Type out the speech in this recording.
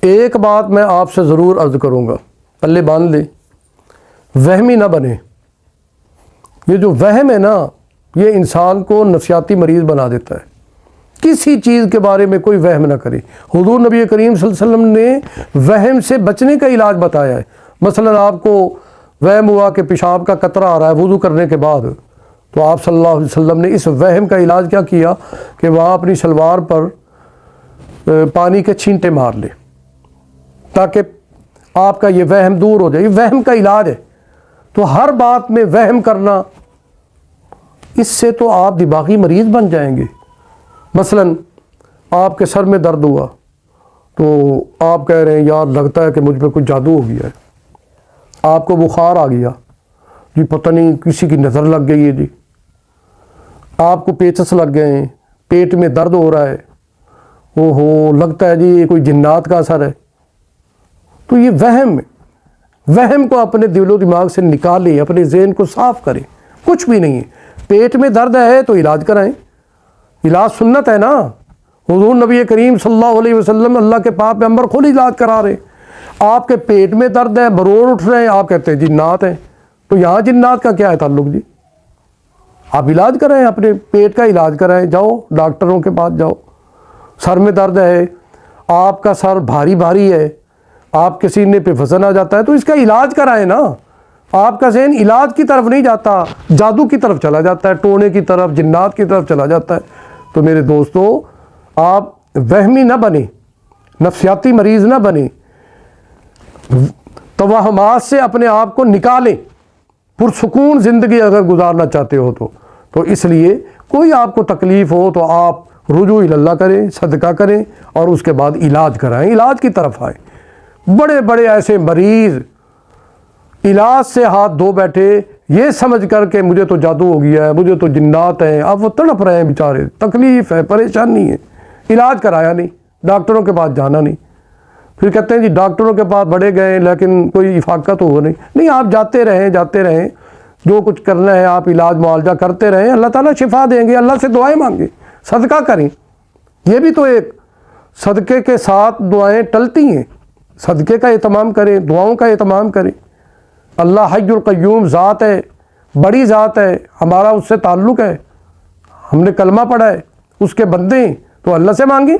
ایک بات میں آپ سے ضرور عرض کروں گا، پلے باندھ لیں، وہمی نہ بنے۔ یہ جو وہم ہے نا، یہ انسان کو نفسیاتی مریض بنا دیتا ہے۔ کسی چیز کے بارے میں کوئی وہم نہ کرے۔ حضور نبی کریم صلی اللہ علیہ وسلم نے وہم سے بچنے کا علاج بتایا ہے۔ مثلا آپ کو وہم ہوا کہ پیشاب کا قطرہ آ رہا ہے وضو کرنے کے بعد، تو آپ صلی اللہ علیہ وسلم نے اس وہم کا علاج کیا کیا کہ وہاں اپنی شلوار پر پانی کے چھینٹے مار لے تاکہ آپ کا یہ وہم دور ہو جائے۔ یہ وہم کا علاج ہے۔ تو ہر بات میں وہم کرنا، اس سے تو آپ دماغی مریض بن جائیں گے۔ مثلا آپ کے سر میں درد ہوا تو آپ کہہ رہے ہیں یار لگتا ہے کہ مجھ پہ کچھ جادو ہو گیا ہے۔ آپ کو بخار آ گیا، جی پتہ نہیں کسی کی نظر لگ گئی ہے، جی آپ کو پیچس لگ گئے ہیں، پیٹ میں درد ہو رہا ہے، لگتا ہے جی یہ کوئی جنات کا اثر ہے۔ تو یہ وہم ہے۔ وہم کو اپنے دل و دماغ سے نکالیں، اپنے ذہن کو صاف کریں۔ کچھ بھی نہیں ہے۔ پیٹ میں درد ہے تو علاج کرائیں، علاج سنت ہے نا۔ حضور نبی کریم صلی اللہ علیہ وسلم اللہ کے پاک پیغمبر خود علاج کرا رہے۔ آپ کے پیٹ میں درد ہے، مروڑ اٹھ رہے ہیں، آپ کہتے ہیں جنات ہیں۔ تو یہاں جنات کا کیا ہے تعلق جی؟ آپ علاج کرائیں، اپنے پیٹ کا علاج کرائیں، جاؤ ڈاکٹروں کے پاس جاؤ۔ سر میں درد ہے، آپ کا سر بھاری بھاری ہے، آپ کے سینے پہ وزن آ جاتا ہے، تو اس کا علاج کرائیں نا۔ آپ کا ذہن علاج کی طرف نہیں جاتا، جادو کی طرف چلا جاتا ہے، ٹونے کی طرف، جنات کی طرف چلا جاتا ہے۔ تو میرے دوستو، آپ وہمی نہ بنیں، نفسیاتی مریض نہ بنیں، توہمات سے اپنے آپ کو نکالیں۔ پرسکون زندگی اگر گزارنا چاہتے ہو تو اس لیے کوئی آپ کو تکلیف ہو تو آپ رجوع اللہ کریں، صدقہ کریں اور اس کے بعد علاج کرائیں، علاج کی طرف آئیں۔ بڑے بڑے ایسے مریض علاج سے ہاتھ دھو بیٹھے، یہ سمجھ کر کہ مجھے تو جادو ہو گیا ہے، مجھے تو جنات ہیں، اب وہ تڑپ رہے ہیں بیچارے، تکلیف ہے، پریشانی ہے، علاج کرایا نہیں، ڈاکٹروں کے پاس جانا نہیں۔ پھر کہتے ہیں جی ڈاکٹروں کے پاس بڑے گئے لیکن کوئی افاقہ تو ہو نہیں، آپ جاتے رہیں، جو کچھ کرنا ہے آپ علاج معالجہ کرتے رہیں، اللہ تعالیٰ شفا دیں گے۔ اللہ سے دعائیں مانگیں، صدقہ کریں۔ یہ بھی تو ایک صدقے کے ساتھ دعائیں ٹلتی ہیں۔ صدقے کا اہتمام کریں، دعاؤں کا اہتمام کریں۔ اللہ حی القیوم ذات ہے، بڑی ذات ہے، ہمارا اس سے تعلق ہے، ہم نے کلمہ پڑھا ہے، اس کے بندے ہیں، تو اللہ سے مانگیں۔